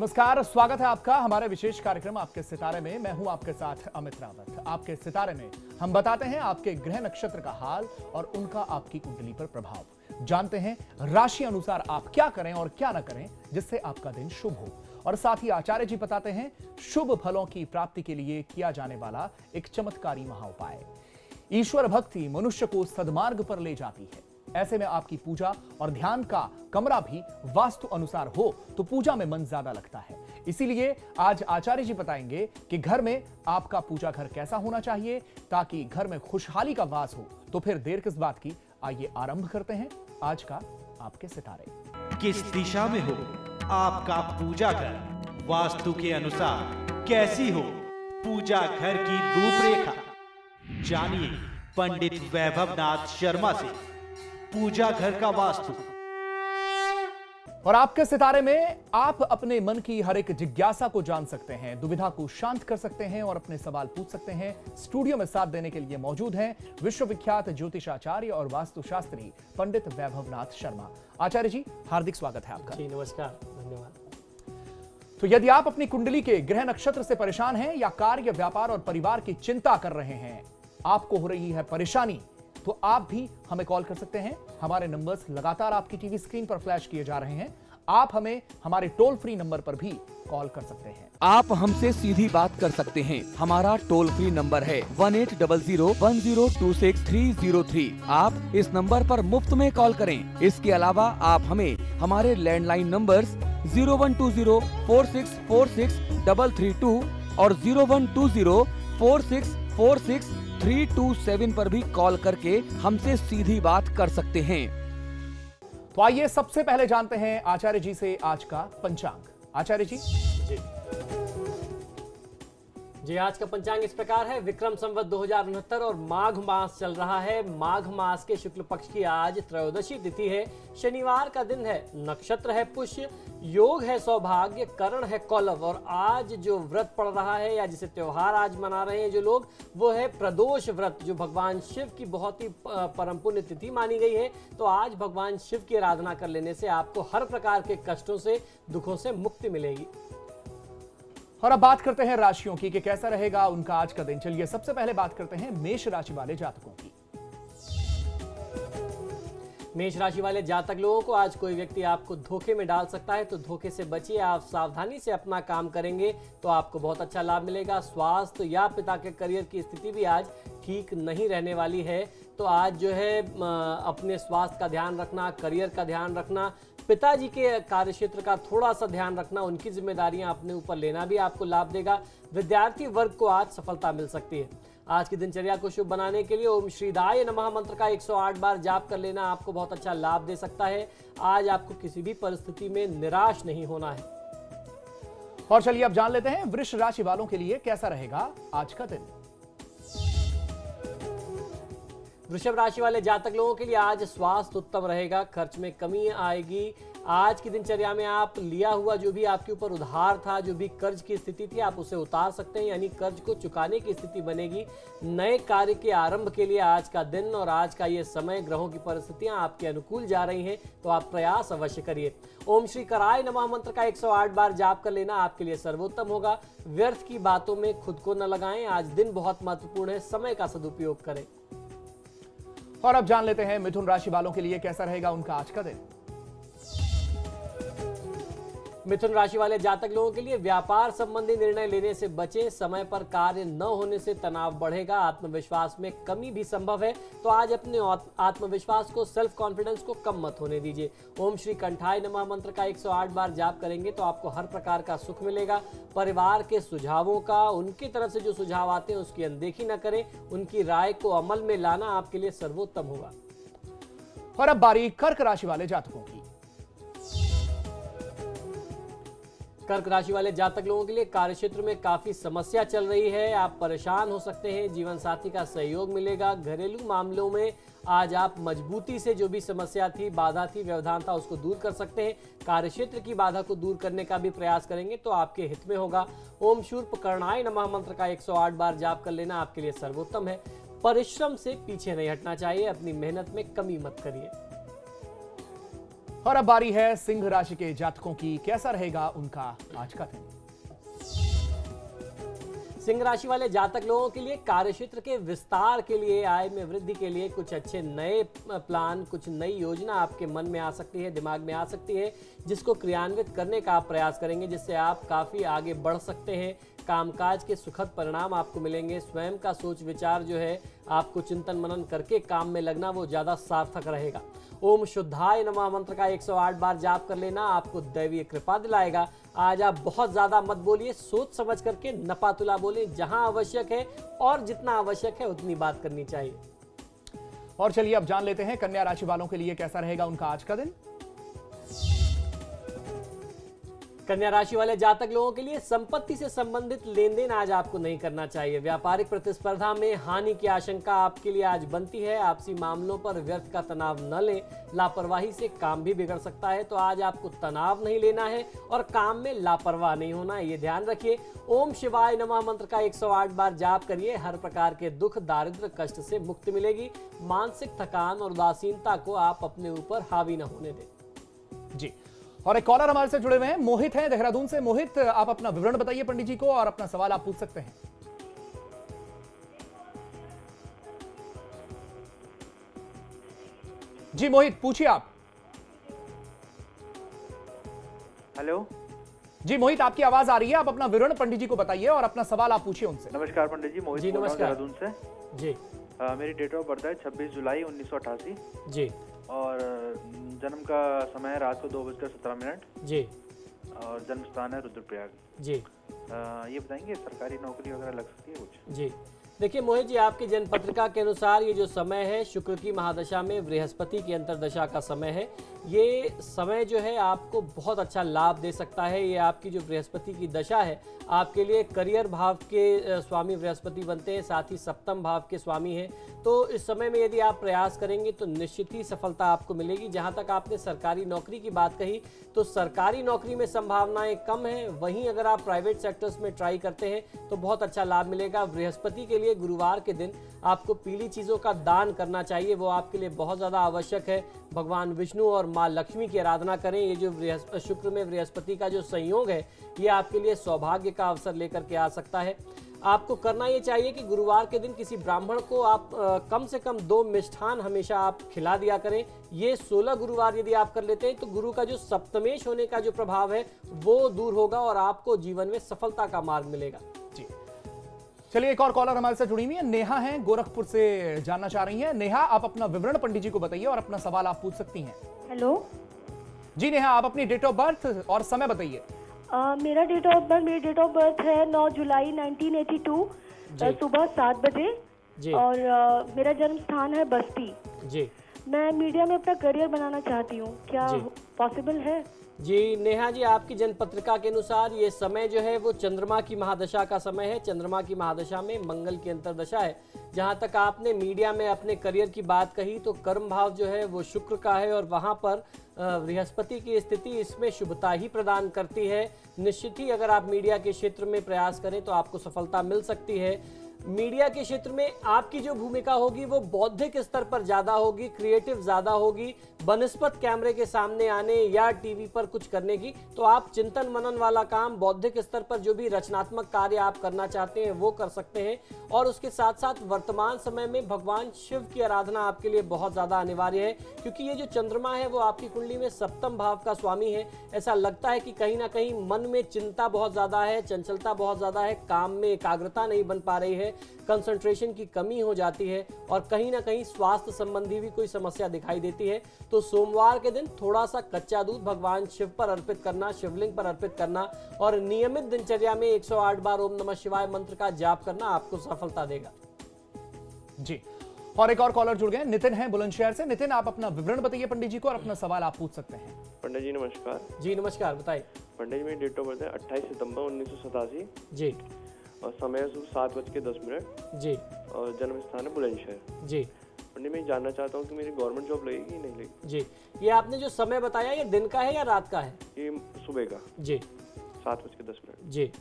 नमस्कार, स्वागत है आपका हमारे विशेष कार्यक्रम आपके सितारे में। मैं हूं आपके साथ अमित रावत। आपके सितारे में हम बताते हैं आपके ग्रह नक्षत्र का हाल और उनका आपकी कुंडली पर प्रभाव। जानते हैं राशि अनुसार आप क्या करें और क्या ना करें जिससे आपका दिन शुभ हो। और साथ ही आचार्य जी बताते हैं शुभ फलों की प्राप्ति के लिए किया जाने वाला एक चमत्कारी महाउपाय। ईश्वर भक्ति मनुष्य को सद्मार्ग पर ले जाती है। ऐसे में आपकी पूजा और ध्यान का कमरा भी वास्तु अनुसार हो तो पूजा में मन ज्यादा लगता है। इसीलिए आज आचार्य जी बताएंगे कि घर में आपका पूजा घर कैसा होना चाहिए ताकि घर में खुशहाली का वास हो। तो फिर देर किस बात की, आइए आरंभ करते हैं आज का आपके सितारे। किस दिशा में हो आपका पूजा घर, वास्तु के अनुसार कैसी हो पूजा घर की रूपरेखा, जानिए पंडित वैभवनाथ शर्मा से पूजा घर का वास्तु। और आपके सितारे में आप अपने मन की हर एक जिज्ञासा को जान सकते हैं, दुविधा को शांत कर सकते हैं और अपने सवाल पूछ सकते हैं। स्टूडियो में साथ देने के लिए मौजूद हैं विश्वविख्यात ज्योतिषाचार्य और वास्तुशास्त्री पंडित वैभवनाथ शर्मा। आचार्य जी, हार्दिक स्वागत है आपका। जी नमस्कार, धन्यवाद। तो यदि आप अपनी कुंडली के ग्रह नक्षत्र से परेशान हैं या कार्य, व्यापार और परिवार की चिंता कर रहे हैं, आपको हो रही है परेशानी, तो आप भी हमें कॉल कर सकते हैं। हमारे नंबर्स लगातार आपकी टीवी स्क्रीन पर फ्लैश किए जा रहे हैं। आप हमें हमारे टोल फ्री नंबर पर भी कॉल कर सकते हैं। आप हमसे सीधी बात कर सकते हैं। हमारा टोल फ्री नंबर है 1800102630 आप इस नंबर पर मुफ्त में कॉल करें। इसके अलावा आप हमें हमारे लैंडलाइन नंबर्स 012046463332 और 012046463327 पर भी कॉल करके हमसे सीधी बात कर सकते हैं। तो आइए सबसे पहले जानते हैं आचार्य जी से आज का पंचांग। आचार्य जी। जी आज का पंचांग इस प्रकार है। विक्रम संवत 2069 और माघ मास चल रहा है। माघ मास के शुक्ल पक्ष की आज त्रयोदशी तिथि है। शनिवार का दिन है। नक्षत्र है पुष्य, योग है सौभाग्य, करण है कौलव। और आज जो व्रत पड़ रहा है या जिसे त्योहार आज मना रहे हैं जो लोग, वो है प्रदोष व्रत, जो भगवान शिव की बहुत ही परम पुण्य तिथि मानी गई है। तो आज भगवान शिव की आराधना कर लेने से आपको हर प्रकार के कष्टों से, दुखों से मुक्ति मिलेगी। और अब बात करते हैं राशियों की कि कैसा रहेगा उनका आज का दिन। चलिए सबसे पहले बात करते हैं मेष राशि वाले जातकों की। मेष राशि वाले जातक लोगों को आज कोई व्यक्ति आपको धोखे में डाल सकता है, तो धोखे से बचिए। आप सावधानी से अपना काम करेंगे तो आपको बहुत अच्छा लाभ मिलेगा। स्वास्थ्य या पिता के करियर की स्थिति भी आज ठीक नहीं रहने वाली है। तो आज जो है अपने स्वास्थ्य का ध्यान रखना, करियर का ध्यान रखना, पिताजी के कार्यक्षेत्र का थोड़ा सा ध्यान रखना, उनकी जिम्मेदारियां अपने ऊपर लेना भी आपको लाभ देगा। विद्यार्थी वर्ग को आज सफलता मिल सकती है। आज की दिनचर्या को शुभ बनाने के लिए ओम श्रीदाय नमः मंत्र का 108 बार जाप कर लेना आपको बहुत अच्छा लाभ दे सकता है। आज आपको किसी भी परिस्थिति में निराश नहीं होना है। और चलिए अब जान लेते हैं वृष राशि वालों के लिए कैसा रहेगा आज का दिन। वृषभ राशि वाले जातक लोगों के लिए आज स्वास्थ्य उत्तम रहेगा, खर्च में कमी आएगी। आज की दिनचर्या में आप लिया हुआ जो भी आपके ऊपर उधार था, जो भी कर्ज की स्थिति थी, आप उसे उतार सकते हैं, यानी कर्ज को चुकाने की स्थिति बनेगी। नए कार्य के आरंभ के लिए आज का दिन और आज का ये समय, ग्रहों की परिस्थितियां आपके अनुकूल जा रही हैं, तो आप प्रयास अवश्य करिए। ओम श्री कराय नमः मंत्र का 108 बार जाप कर लेना आपके लिए सर्वोत्तम होगा। व्यर्थ की बातों में खुद को न लगाएं। आज दिन बहुत महत्वपूर्ण है, समय का सदुपयोग करें। और अब जान लेते हैं मिथुन राशि वालों के लिए कैसा रहेगा उनका आज का दिन। मिथुन राशि वाले जातक लोगों के लिए व्यापार संबंधी निर्णय लेने से बचें। समय पर कार्य न होने से तनाव बढ़ेगा। आत्मविश्वास में कमी भी संभव है, तो आज अपने आत्मविश्वास को, सेल्फ कॉन्फिडेंस को कम मत होने दीजिए। ओम श्री कंठाय नमः मंत्र का 108 बार जाप करेंगे तो आपको हर प्रकार का सुख मिलेगा। परिवार के सुझावों का, उनकी तरफ से जो सुझाव आते हैं उसकी अनदेखी न करें। उनकी राय को अमल में लाना आपके लिए सर्वोत्तम होगा। और अब बारी कर्क राशि वाले जातकों की। कर्क राशि वाले जातक लोगों के लिए कार्यक्षेत्र में काफी समस्या चल रही है। आप परेशान हो सकते हैं। जीवन साथी का सहयोग मिलेगा। घरेलू मामलों में आज आप मजबूती से जो भी समस्या थी, बाधा थी, व्यवधान था, उसको दूर कर सकते हैं। कार्यक्षेत्र की बाधा को दूर करने का भी प्रयास करेंगे तो आपके हित में होगा। ओम शूर्पकर्णाय नमः मंत्र का 108 बार जाप कर लेना आपके लिए सर्वोत्तम है। परिश्रम से पीछे नहीं हटना चाहिए। अपनी मेहनत में कमी मत करिए। और अब बारी है सिंह राशि के जातकों की। कैसा रहेगा उनका आज का दिन? सिंह राशि वाले जातक लोगों के लिए कार्यक्षेत्र के विस्तार के लिए, आय में वृद्धि के लिए कुछ अच्छे नए प्लान, कुछ नई योजना आपके मन में आ सकती है, दिमाग में आ सकती है, जिसको क्रियान्वित करने का आप प्रयास करेंगे, जिससे आप काफ़ी आगे बढ़ सकते हैं। कामकाज के सुखद परिणाम आपको मिलेंगे। स्वयं का सोच विचार जो है आपको चिंतन मनन करके काम में लगना वो ज़्यादा सार्थक रहेगा। ओम शुद्धाय नमः मंत्र का 108 बार जाप कर लेना आपको दैवीय कृपा दिलाएगा। आज आप बहुत ज़्यादा मत बोलिए, सोच समझ करके नपातुला बोले, जहां आवश्यक है और जितना आवश्यक है उतनी बात करनी चाहिए। और चलिए अब जान लेते हैं कन्या राशि वालों के लिए कैसा रहेगा उनका आज का दिन। कन्या राशि वाले जातक लोगों के लिए संपत्ति से संबंधित लेन देन आज आपको नहीं करना चाहिए। व्यापारिक प्रतिस्पर्धा में हानि की आशंका आपके लिए आज बनती है। आपसी मामलों पर व्यर्थ का तनाव न लें, लापरवाही से काम भी बिगड़ सकता है। तो आज आपको तनाव नहीं लेना है और काम में लापरवाह नहीं होना है, ये ध्यान रखिए। ओम शिवाय नमः मंत्र का 108 बार जाप करिए। हर प्रकार के दुख, दारिद्र, कष्ट से मुक्ति मिलेगी। मानसिक थकान और उदासीनता को आप अपने ऊपर हावी न होने दें। जी, और एक कॉलर हमारे से जुड़े हुए हैं, मोहित हैं देहरादून से। मोहित, आप अपना विवरण बताइए पंडित जी को और अपना सवाल आप पूछ सकते हैं। जी मोहित, पूछिए आप। हेलो जी मोहित, आपकी आवाज आ रही है, आप अपना विवरण पंडित जी को बताइए और अपना सवाल आप पूछिए उनसे। नमस्कार पंडित जी, मोहित जी बोल रहा हूं नमस्कार। देहरादून से। जी मेरी डेट ऑफ बर्थ है 26 जुलाई 1988 जी और जन्म का समय है रात को 2:17 जी और जन्म स्थान है रुद्रप्रयाग। जी ये बताएंगे सरकारी नौकरी वगैरह लग सकती है कुछ? जी देखिए मोहित जी, आपकी जन्म पत्रिका के अनुसार ये जो समय है शुक्र की महादशा में बृहस्पति की अंतर्दशा का समय है। ये समय जो है आपको बहुत अच्छा लाभ दे सकता है। ये आपकी जो बृहस्पति की दशा है आपके लिए करियर भाव के स्वामी बृहस्पति बनते हैं, साथ ही सप्तम भाव के स्वामी हैं। तो इस समय में यदि आप प्रयास करेंगे तो निश्चित ही सफलता आपको मिलेगी। जहाँ तक आपने सरकारी नौकरी की बात कही तो सरकारी नौकरी में संभावनाएं कम हैं, वहीं अगर आप प्राइवेट सेक्टर्स में ट्राई करते हैं तो बहुत अच्छा लाभ मिलेगा। बृहस्पति के लिए गुरुवार के दिन आपको पीली चीज़ों का दान करना चाहिए, वो आपके लिए बहुत ज़्यादा आवश्यक है। भगवान विष्णु और माँ लक्ष्मी की आराधना करें। ये जो शुक्र में बृहस्पति का जो संयोग है ये आपके लिए सौभाग्य का अवसर लेकर के आ सकता है। आपको करना ये चाहिए कि गुरुवार के दिन किसी ब्राह्मण को आप कम से कम 2 मिष्ठान हमेशा आप खिला दिया करें। ये 16 गुरुवार यदि आप कर लेते हैं तो गुरु का जो सप्तमेश होने का जो प्रभाव है वो दूर होगा और आपको जीवन में सफलता का मार्ग मिलेगा। जी, चलिए एक और कॉलर हमारे साथ जुड़ी हुई है, नेहा हैं, गोरखपुर से जानना चाह रही हैं। नेहा, आप अपना विवरण पंडित जी को बताइए और अपना सवाल आप पूछ सकती हैं। हेलो जी नेहा, आप अपनी डेट ऑफ बर्थ और समय बताइए। मेरी डेट ऑफ बर्थ है 9 जुलाई 1982 सुबह 7 बजे जी और मेरा जन्म स्थान है बस्ती। जी मैं मीडिया में अपना करियर बनाना चाहती हूँ, क्या जी। पॉसिबल है? जी नेहा जी, आपकी जन्म पत्रिका के अनुसार ये समय जो है वो चंद्रमा की महादशा का समय है। चंद्रमा की महादशा में मंगल की अंतर्दशा है। जहाँ तक आपने मीडिया में अपने करियर की बात कही तो कर्म भाव जो है वो शुक्र का है और वहाँ पर बृहस्पति की स्थिति इसमें शुभता ही प्रदान करती है। निश्चित ही अगर आप मीडिया के क्षेत्र में प्रयास करें तो आपको सफलता मिल सकती है। मीडिया के क्षेत्र में आपकी जो भूमिका होगी वो बौद्धिक स्तर पर ज़्यादा होगी, क्रिएटिव ज़्यादा होगी। बनस्पत कैमरे के सामने आने या टीवी पर कुछ करने की, तो आप चिंतन मनन वाला काम, बौद्धिक स्तर पर जो भी रचनात्मक कार्य आप करना चाहते हैं वो कर सकते हैं। और उसके साथ साथ वर्तमान समय में भगवान शिव की आराधना आपके लिए बहुत ज़्यादा अनिवार्य है, क्योंकि ये जो चंद्रमा है वो आपकी कुंडली में सप्तम भाव का स्वामी है। ऐसा लगता है कि कहीं ना कहीं मन में चिंता बहुत ज़्यादा है, चंचलता बहुत ज़्यादा है, काम में एकाग्रता नहीं बन पा रही है, कंसंट्रेशन की कमी हो जाती है और कहीं ना कहीं स्वास्थ्य संबंधी भी कोई समस्या दिखाई देती है। तो सोमवार के दिन थोड़ा सा कच्चा दूध भगवान शिव पर अर्पित करना, शिवलिंग पर अर्पित करना और नियमित दिनचर्या में 108 बार ओम नमः शिवाय मंत्र का जाप करना आपको सफलता देगा। जी, और एक और कॉलर जुड़ गए, नितिन हैं बुलंदशहर से। नितिन, आप अपना विवरण बताइए पंडित जी को और अपना सवाल आप पूछ सकते हैं। पंडित जी नमस्कार। जी नमस्कार, बताइए। पंडित जी मेरी डेट ऑफ बर्थ है 28 सितंबर 1987 जी और समय सुबह 7:10 जी और जन्म स्थान है बुलंदशहर। जी पंडित मैं जानना चाहता हूँ कि मेरी गवर्नमेंट जॉब लगेगी कि नहीं लगेगी? जी, ये आपने जो समय बताया ये दिन का है या रात का है? ये सुबह का जी 7:10। जी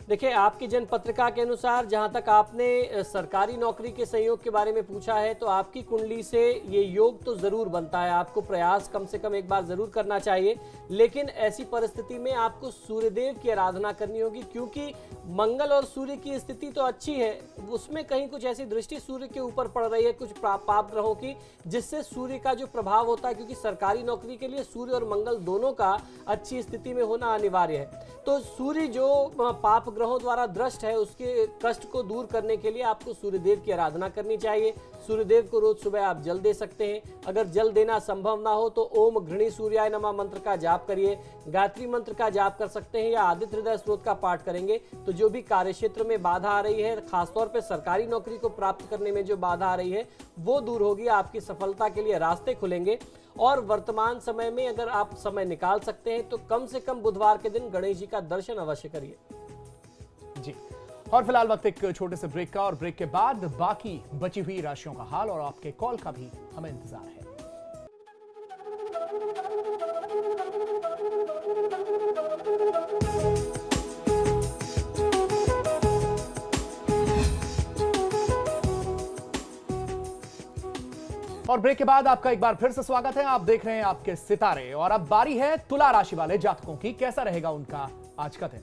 देखिए, आपकी जन्म पत्रिका के अनुसार जहां तक आपने सरकारी नौकरी के संयोग के बारे में पूछा है, तो आपकी कुंडली से ये योग तो जरूर बनता है। आपको प्रयास कम से कम एक बार जरूर करना चाहिए, लेकिन ऐसी परिस्थिति में आपको सूर्यदेव की आराधना करनी होगी, क्योंकि मंगल और सूर्य की स्थिति तो अच्छी है, उसमें कहीं कुछ ऐसी दृष्टि सूर्य के ऊपर पड़ रही है कुछ पाप ग्रहों की, जिससे सूर्य का जो प्रभाव होता है, क्योंकि सरकारी नौकरी के लिए सूर्य और मंगल दोनों का अच्छी स्थिति में होना अनिवार्य है। तो सूर्य जो पाप ग्रहों द्वारा दृष्ट है, उसके कष्ट को दूर करने के लिए आपको सूर्यदेव की आराधना करनी चाहिए। सूर्यदेव को रोज सुबह आप जल दे सकते हैं। अगर जल देना संभव ना हो तो ओम घृणी सूर्याय नमः मंत्र का जाप करिए, गायत्री मंत्र का जाप कर सकते हैं, या आदित्य हृदय स्तोत्र का पाठ करेंगे तो जो भी कार्यक्षेत्र में बाधा आ रही है, खासतौर पर सरकारी नौकरी को प्राप्त करने में जो बाधा आ रही है, वो दूर होगी। आपकी सफलता के लिए रास्ते खुलेंगे। और वर्तमान समय में अगर आप समय निकाल सकते हैं तो कम से कम बुधवार के दिन गणेश जी का दर्शन अवश्य करिए। जी, और फिलहाल वक्त एक छोटे से ब्रेक का, और ब्रेक के बाद बाकी बची हुई राशियों का हाल और आपके कॉल का भी हमें इंतजार है। और ब्रेक के बाद आपका एक बार फिर से स्वागत है। आप देख रहे हैं आपके सितारे, और अब बारी है तुला राशि वाले जातकों की। कैसा रहेगा उनका आज का दिन?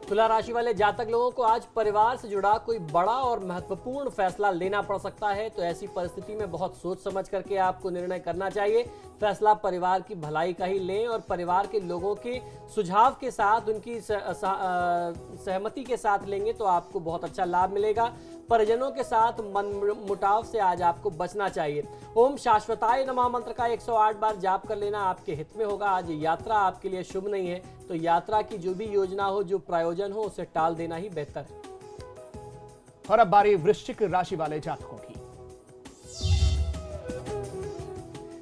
तुला राशि वाले जातक लोगों को आज परिवार से जुड़ा कोई बड़ा और महत्वपूर्ण फैसला लेना पड़ सकता है, तो ऐसी परिस्थिति में बहुत सोच समझ करके आपको निर्णय करना चाहिए। फैसला परिवार की भलाई का ही लें और परिवार के लोगों के सुझाव के साथ, उनकी सहमति के साथ लेंगे तो आपको बहुत अच्छा लाभ मिलेगा। परिजनों के साथ मन मुटाव से आज आपको बचना चाहिए। ओम शाश्वताय नमः मंत्र का 108 बार जाप कर लेना आपके हित में होगा। आज यात्रा आपके लिए शुभ नहीं है, तो यात्रा की जो भी योजना हो, जो प्रायोजन हो, उसे टाल देना ही बेहतर है। और अब बारी वृश्चिक राशि वाले जातकों की।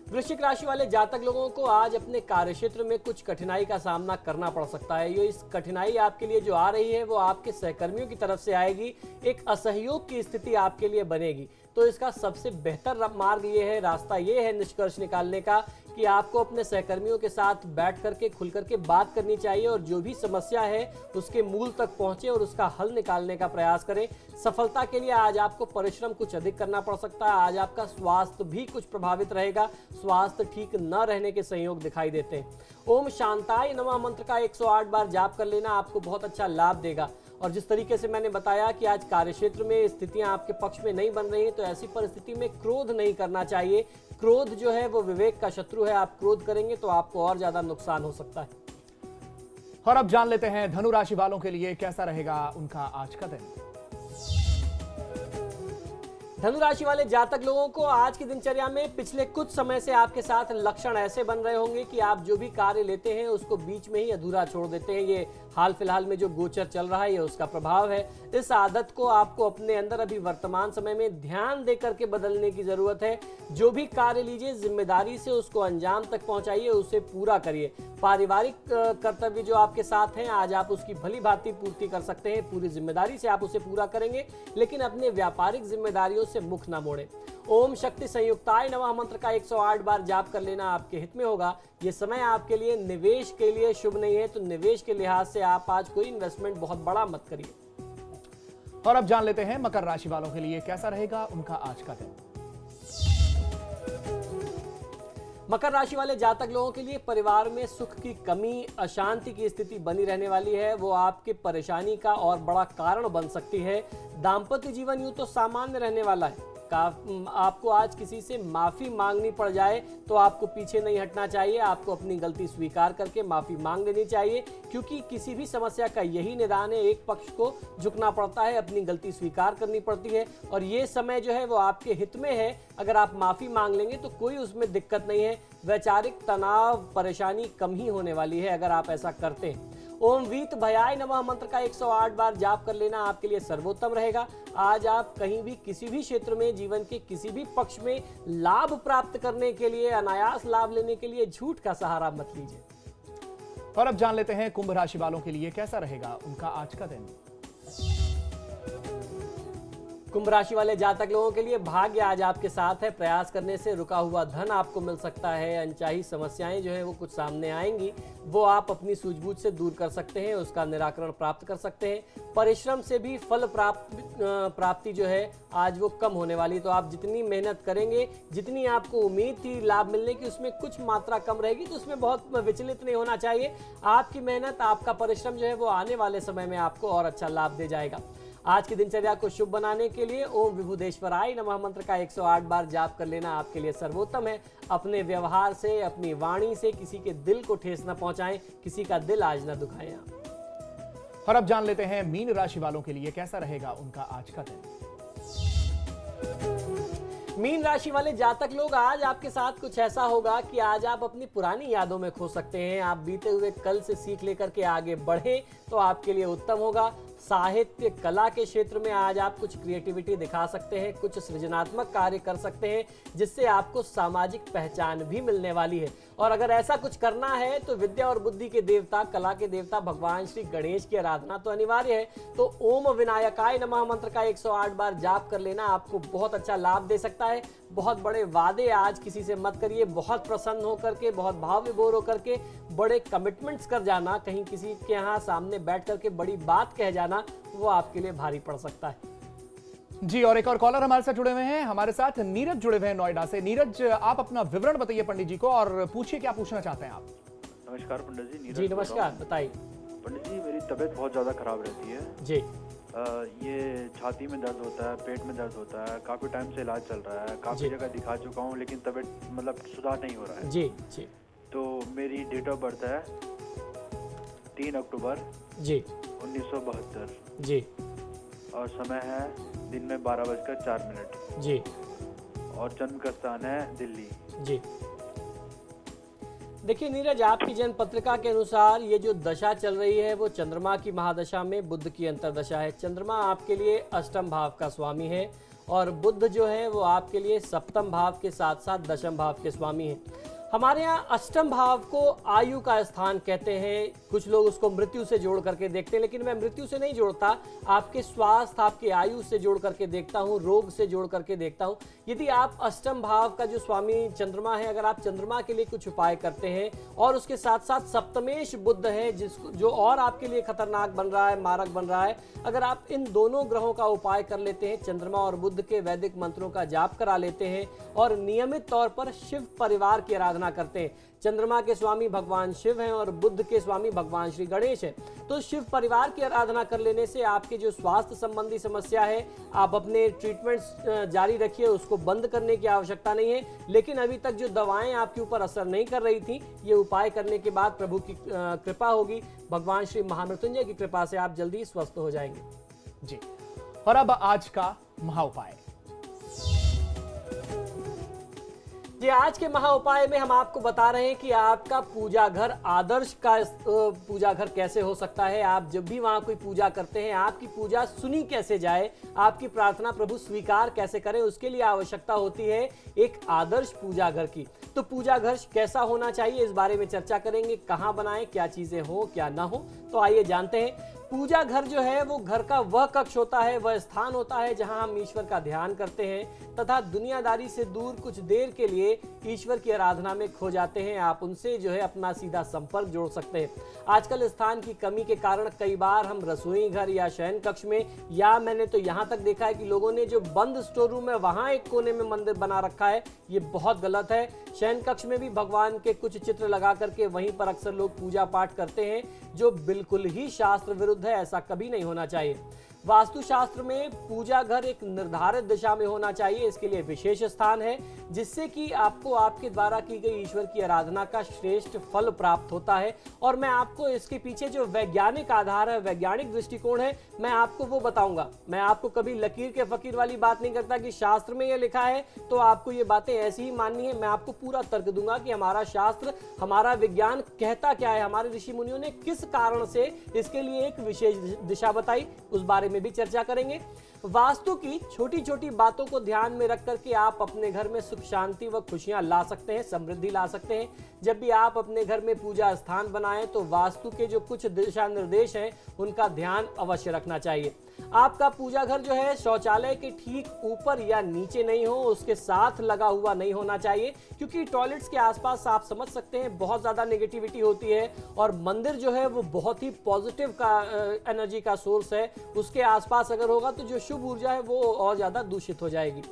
वृश्चिक राशि वाले जातक लोगों को आज अपने कार्यक्षेत्र में कुछ कठिनाई का सामना करना पड़ सकता है। ये इस कठिनाई आपके लिए जो आ रही है वो आपके सहकर्मियों की तरफ से आएगी। एक असहयोग की स्थिति आपके लिए बनेगी, तो इसका सबसे बेहतर मार्ग ये है, रास्ता ये है निष्कर्ष निकालने का, कि आपको अपने सहकर्मियों के साथ बैठ करके खुल करके बात करनी चाहिए और जो भी समस्या है उसके मूल तक पहुंचे और उसका हल निकालने का प्रयास करें। सफलता के लिए आज आपको परिश्रम कुछ अधिक करना पड़ सकता है। आज आपका स्वास्थ्य भी कुछ प्रभावित रहेगा। स्वास्थ्य ठीक न रहने के संयोग दिखाई देते हैं। ओम शांताय नमः मंत्र का 108 बार जाप कर लेना आपको बहुत अच्छा लाभ देगा। और जिस तरीके से मैंने बताया कि आज कार्यक्षेत्र में स्थितियां आपके पक्ष में नहीं बन रही हैं, तो ऐसी परिस्थिति में क्रोध नहीं करना चाहिए। क्रोध जो है वो विवेक का शत्रु है। आप क्रोध करेंगे तो आपको और ज्यादा नुकसान हो सकता है। और अब जान लेते हैं धनु राशि वालों के लिए कैसा रहेगा उनका आज का दिन। धनु राशि वाले जातक लोगों को आज की दिनचर्या में पिछले कुछ समय से आपके साथ लक्षण ऐसे बन रहे होंगे कि आप जो भी कार्य लेते हैं उसको बीच में ही अधूरा छोड़ देते हैं। ये हाल फिलहाल में जो गोचर चल रहा है ये उसका प्रभाव है। इस आदत को आपको अपने अंदर अभी वर्तमान समय में ध्यान दे करके बदलने की जरूरत है। जो भी कार्य लीजिए जिम्मेदारी से उसको अंजाम तक पहुंचाइए, उसे पूरा करिए। पारिवारिक कर्तव्य जो आपके साथ हैं आज आप उसकी भली भांति पूर्ति कर सकते हैं। पूरी जिम्मेदारी से आप उसे पूरा करेंगे, लेकिन अपने व्यापारिक जिम्मेदारियों से मुख न मोड़े। ओम शक्ति संयुक्ताय नमः मंत्र का 108 बार जाप कर लेना आपके हित में होगा। ये समय आपके लिए निवेश के लिए शुभ नहीं है, तो निवेश के लिहाज से आप आज कोई इन्वेस्टमेंट बहुत बड़ा मत करिए। और अब जान लेते हैं मकर राशि वालों के लिए कैसा रहेगा उनका आज का दिन। मकर राशि वाले जातक लोगों के लिए परिवार में सुख की कमी, अशांति की स्थिति बनी रहने वाली है। वो आपके परेशानी का और बड़ा कारण बन सकती है। दाम्पत्य जीवन यूं तो सामान्य रहने वाला है। आपको आज किसी से माफी मांगनी पड़ जाए तो आपको पीछे नहीं हटना चाहिए। आपको अपनी गलती स्वीकार करके माफी मांग लेनी चाहिए, क्योंकि किसी भी समस्या का यही निदान है। एक पक्ष को झुकना पड़ता है, अपनी गलती स्वीकार करनी पड़ती है, और ये समय जो है वो आपके हित में है। अगर आप माफी मांग लेंगे तो कोई उसमें दिक्कत नहीं है। वैचारिक तनाव परेशानी कम ही होने वाली है अगर आप ऐसा करते हैं। ओम वीत भयाय नमः मंत्र का 108 बार जाप कर लेना आपके लिए सर्वोत्तम रहेगा। आज आप कहीं भी किसी भी क्षेत्र में जीवन के किसी भी पक्ष में लाभ प्राप्त करने के लिए, अनायास लाभ लेने के लिए झूठ का सहारा मत लीजिए। और अब जान लेते हैं कुंभ राशि वालों के लिए कैसा रहेगा उनका आज का दिन। कुंभ राशि वाले जातक लोगों के लिए भाग्य आज आपके साथ है। प्रयास करने से रुका हुआ धन आपको मिल सकता है। अनचाही समस्याएं जो है वो कुछ सामने आएंगी, वो आप अपनी सूझबूझ से दूर कर सकते हैं, उसका निराकरण प्राप्त कर सकते हैं। परिश्रम से भी फल प्राप्ति जो है आज वो कम होने वाली, तो आप जितनी मेहनत करेंगे, जितनी आपको उम्मीद थी लाभ मिलने की, उसमें कुछ मात्रा कम रहेगी, तो उसमें बहुत विचलित नहीं होना चाहिए। आपकी मेहनत, आपका परिश्रम जो है वो आने वाले समय में आपको और अच्छा लाभ दे जाएगा। आज की दिनचर्या को शुभ बनाने के लिए ओम विभुदेश्वराय नमः मंत्र का 108 बार जाप कर लेना आपके लिए सर्वोत्तम है। अपने व्यवहार से, अपनी वाणी से किसी के दिल को ठेस न पहुंचाएं, किसी का दिल आज न दुखाएं आप। और अब जान लेते हैं मीन राशि वालों के लिए कैसा रहेगा उनका आज का दिन। मीन राशि वाले जातक लोग, आज आपके साथ कुछ ऐसा होगा कि आज आप अपनी पुरानी यादों में खो सकते हैं। आप बीते हुए कल से सीख लेकर के आगे बढ़ें तो आपके लिए उत्तम होगा। साहित्य कला के क्षेत्र में आज आप कुछ क्रिएटिविटी दिखा सकते हैं, कुछ सृजनात्मक कार्य कर सकते हैं, जिससे आपको सामाजिक पहचान भी मिलने वाली है। और अगर ऐसा कुछ करना है तो विद्या और बुद्धि के देवता, कला के देवता भगवान श्री गणेश की आराधना तो अनिवार्य है। तो ओम विनायकाय नमः मंत्र का 108 बार जाप कर लेना आपको बहुत अच्छा लाभ दे सकता है। बहुत बड़े वादे आज किसी से मत करिए। बहुत प्रसन्न होकर के, बहुत भाव विभोर होकर के बड़े कमिटमेंट्स कर जाना, कहीं किसी के यहाँ सामने बैठ करके बड़ी बात कह जाना, वो आपके लिए भारी पड़ सकता है। जी, और एक और कॉलर हमारे साथ जुड़े हुए हैं। हमारे साथ नीरज जुड़े हुए हैं नोएडा से। नीरज, आप अपना विवरण बताइए पंडित जी को और पूछिए क्या पूछना चाहते हैं आप। नमस्कार पंडित जी। नीरज जी नमस्कार, बताइए। पंडित जी, मेरी तबीयत बहुत ज़्यादा खराब रहती है जी। ये छाती में दर्द होता है, पेट में दर्द होता है, काफ़ी टाइम से इलाज चल रहा है, काफ़ी जगह दिखा चुका हूँ, लेकिन तबीयत मतलब सुधार नहीं हो रहा है। जी जी। तो मेरी डेट ऑफ बर्थ है 3 अक्टूबर जी 1972 जी। और समय है दिन में 12:04 जी। और जन्म का स्थान है दिल्ली। जी। देखिए नीरज, आपकी जन्म पत्रिका के अनुसार ये जो दशा चल रही है वो चंद्रमा की महादशा में बुध की अंतर्दशा है। चंद्रमा आपके लिए अष्टम भाव का स्वामी है और बुध जो है वो आपके लिए सप्तम भाव के साथ साथ दशम भाव के स्वामी है। हमारे यहाँ अष्टम भाव को आयु का स्थान कहते हैं। कुछ लोग उसको मृत्यु से जोड़ करके देखते हैं, लेकिन मैं मृत्यु से नहीं जोड़ता, आपके स्वास्थ्य, आपके आयु से जोड़ करके देखता हूँ, रोग से जोड़ करके देखता हूँ। यदि आप अष्टम भाव का जो स्वामी चंद्रमा है, अगर आप चंद्रमा के लिए कुछ उपाय करते हैं और उसके साथ साथ सप्तमेश बुध है जिसको जो और आपके लिए खतरनाक बन रहा है, मारक बन रहा है, अगर आप इन दोनों ग्रहों का उपाय कर लेते हैं, चंद्रमा और बुध के वैदिक मंत्रों का जाप करा लेते हैं और नियमित तौर पर शिव परिवार की आराधना करते हैं। चंद्रमा के स्वामी भगवान शिव हैं और बुध के स्वामी भगवान श्री गणेश हैं। तो शिव परिवार की आराधना कर लेने से आपके जो स्वास्थ्य संबंधी समस्या है, आप अपने ट्रीटमेंट्स जारी रखिए, उसको बंद करने की आवश्यकता नहीं है। लेकिन अभी तक जो दवाएं आपके ऊपर असर नहीं कर रही थी, ये उपाय करने के बाद प्रभु की कृपा होगी, भगवान श्री महामृत्युंजय की कृपा से आप जल्दी स्वस्थ हो जाएंगे। जी, और अब आज का महाउपाय। जी, आज के महा उपाय में हम आपको बता रहे हैं कि आपका पूजा घर आदर्श का पूजा घर कैसे हो सकता है। आप जब भी वहां कोई पूजा करते हैं, आपकी पूजा सुनी कैसे जाए, आपकी प्रार्थना प्रभु स्वीकार कैसे करें, उसके लिए आवश्यकता होती है एक आदर्श पूजा घर की। तो पूजा घर कैसा होना चाहिए, इस बारे में चर्चा करेंगे। कहाँ बनाएं, क्या चीजें हो क्या ना हो, तो आइए जानते हैं। पूजा घर जो है वो घर का वह कक्ष होता है, वह स्थान होता है जहां हम ईश्वर का ध्यान करते हैं तथा दुनियादारी से दूर कुछ देर के लिए ईश्वर की आराधना में खो जाते हैं। आप उनसे जो है अपना सीधा संपर्क जोड़ सकते हैं। आजकल स्थान की कमी के कारण कई बार हम रसोई घर या शयन कक्ष में, या मैंने तो यहाँ तक देखा है कि लोगों ने जो बंद स्टोर रूम है वहां एक कोने में मंदिर बना रखा है। ये बहुत गलत है। शयन कक्ष में भी भगवान के कुछ चित्र लगा करके वहीं पर अक्सर लोग पूजा पाठ करते हैं, जो बिल्कुल ही शास्त्र विरुद्ध है। ऐसा कभी नहीं होना चाहिए। वास्तुशास्त्र में पूजा घर एक निर्धारित दिशा में होना चाहिए। इसके लिए विशेष स्थान है जिससे कि आपको आपके द्वारा की गई ईश्वर की आराधना का श्रेष्ठ फल प्राप्त होता है। और मैं आपको इसके पीछे जो वैज्ञानिक आधार है, वैज्ञानिक दृष्टिकोण है, मैं आपको वो बताऊंगा। मैं आपको कभी लकीर के फकीर वाली बात नहीं करता कि शास्त्र में ये लिखा है तो आपको ये बातें ऐसी ही माननी है। मैं आपको पूरा तर्क दूंगा कि हमारा शास्त्र, हमारा विज्ञान कहता क्या है, हमारे ऋषि मुनियों ने किस कारण से इसके लिए एक विशेष दिशा बताई, उस बारे में में भी चर्चा करेंगे। वास्तु की छोटी छोटी बातों को ध्यान में रख करके आप अपने घर में सुख शांति व खुशियां ला सकते हैं, समृद्धि ला सकते हैं। जब भी आप अपने घर में पूजा स्थान बनाएं तो वास्तु के जो कुछ दिशा निर्देश हैं उनका ध्यान अवश्य रखना चाहिए। आपका पूजा घर जो है शौचालय के ठीक ऊपर या नीचे नहीं हो, उसके साथ लगा हुआ नहीं होना चाहिए, क्योंकि टॉयलेट्स के आसपास आप समझ सकते हैं बहुत ज्यादा नेगेटिविटी होती है और मंदिर जो है वो बहुत ही पॉजिटिव का एनर्जी का सोर्स है। उसके आसपास अगर होगा तो जो शुभ ऊर्जा है वो और ज्यादा दूषित हो जाएगी।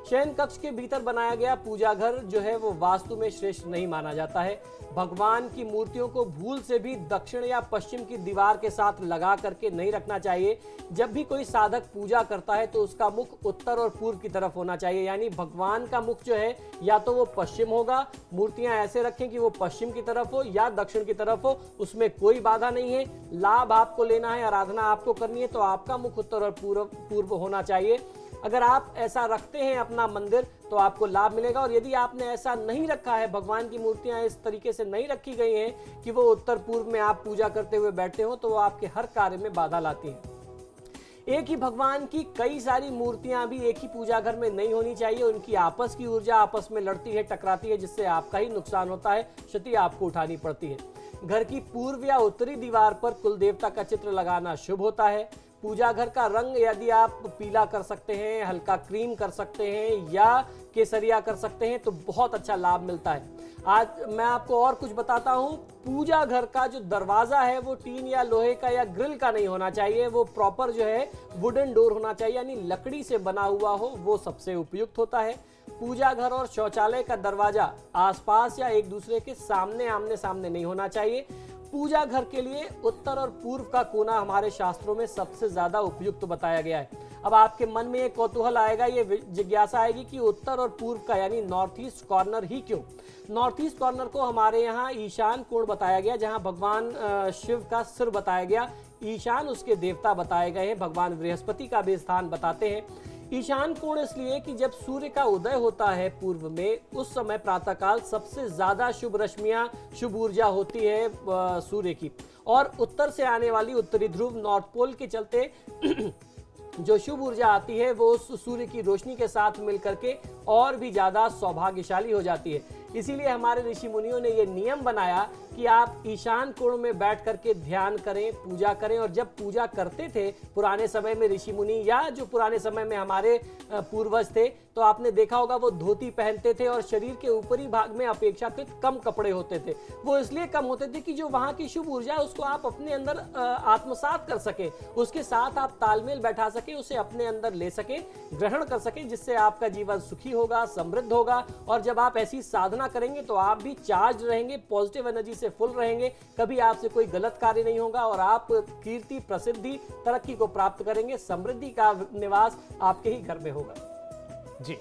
शयन कक्ष के भीतर बनाया गया पूजा घर जो है वो वास्तु में श्रेष्ठ नहीं माना जाता है। भगवान की मूर्तियों को भूल से भी दक्षिण या पश्चिम की दीवार के साथ लगा करके नहीं रखना चाहिए। जब भी कोई साधक पूजा करता है तो उसका मुख उत्तर और पूर्व की तरफ होना चाहिए, यानी भगवान का मुख जो है या तो वो पश्चिम होगा, मूर्तियां ऐसे रखें कि वो पश्चिम की तरफ हो या दक्षिण की तरफ हो, उसमें कोई बाधा नहीं है। लाभ आपको लेना है, आराधना आपको करनी है तो आपका मुख उत्तर और पूर्व होना चाहिए। अगर आप ऐसा रखते हैं अपना मंदिर तो आपको लाभ मिलेगा, और यदि आपने ऐसा नहीं रखा है, भगवान की मूर्तियां इस तरीके से नहीं रखी गई हैं कि वो उत्तर पूर्व में आप पूजा करते हुए बैठते हो, तो वो आपके हर कार्य में बाधा लाती हैं। एक ही भगवान की कई सारी मूर्तियां भी एक ही पूजा घर में नहीं होनी चाहिए। उनकी आपस की ऊर्जा आपस में लड़ती है, टकराती है, जिससे आपका ही नुकसान होता है, क्षति आपको उठानी पड़ती है। घर की पूर्व या उत्तरी दीवार पर कुल देवता का चित्र लगाना शुभ होता है। पूजा घर का रंग यदि आप पीला कर सकते हैं, हल्का क्रीम कर सकते हैं या केसरिया कर सकते हैं तो बहुत अच्छा लाभ मिलता है। आज मैं आपको और कुछ बताता हूं। पूजा घर का जो दरवाजा है वो टीन या लोहे का या ग्रिल का नहीं होना चाहिए, वो प्रॉपर जो है वुडन डोर होना चाहिए, यानी लकड़ी से बना हुआ हो, वो सबसे उपयुक्त होता है। पूजा घर और शौचालय का दरवाजा आसपास या एक दूसरे के सामने आमने सामने नहीं होना चाहिए। पूजा घर के लिए उत्तर और पूर्व का कोना हमारे शास्त्रों में सबसे ज्यादा उपयुक्त बताया गया है। अब आपके मन में एक कौतूहल आएगा, ये जिज्ञासा आएगी कि उत्तर और पूर्व का यानी नॉर्थ ईस्ट कॉर्नर ही क्यों? नॉर्थ ईस्ट कॉर्नर को हमारे यहाँ ईशान कोण बताया गया, जहाँ भगवान शिव का सिर बताया गया। ईशान उसके देवता बताए गए हैं, भगवान बृहस्पति का भी स्थान बताते हैं। ईशान कोण इसलिए कि जब सूर्य का उदय होता है पूर्व में, उस समय प्रातःकाल सबसे ज्यादा शुभ रश्मियां, शुभ ऊर्जा होती है सूर्य की, और उत्तर से आने वाली उत्तरी ध्रुव नॉर्थ पोल के चलते जो शुभ ऊर्जा आती है वो उस सूर्य की रोशनी के साथ मिलकर के और भी ज्यादा सौभाग्यशाली हो जाती है। इसीलिए हमारे ऋषि मुनियों ने ये नियम बनाया कि आप ईशान कोण में बैठ करके ध्यान करें, पूजा करें। और जब पूजा करते थे पुराने समय में ऋषि मुनि या जो पुराने समय में हमारे पूर्वज थे, तो आपने देखा होगा वो धोती पहनते थे और शरीर के ऊपरी भाग में अपेक्षाकृत कम कपड़े होते थे। वो इसलिए कम होते थे कि जो वहां की शुभ ऊर्जा है उसको आप अपने अंदर आत्मसात कर सके, उसके साथ आप तालमेल बैठा सके, उसे अपने अंदर ले सके, ग्रहण कर सके, जिससे आपका जीवन सुखी होगा, समृद्ध होगा। और जब आप ऐसी साधना करेंगे तो आप भी चार्ज रहेंगे, पॉजिटिव एनर्जी से फुल रहेंगे, कभी आपसे कोई गलत कार्य नहीं होगा और आप कीर्ति, प्रसिद्धि, तरक्की को प्राप्त करेंगे। समृद्धि का निवास आपके ही घर में होगा। जी,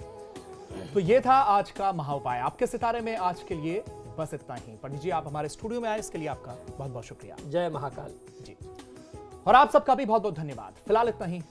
तो ये था आज का महाउपाय आपके सितारे में। आज के लिए बस इतना ही। पंडित जी, आप हमारे स्टूडियो में आए, इसके लिए आपका बहुत बहुत शुक्रिया। जय महाकाल। जी, और आप सबका भी बहुत बहुत धन्यवाद। फिलहाल इतना ही।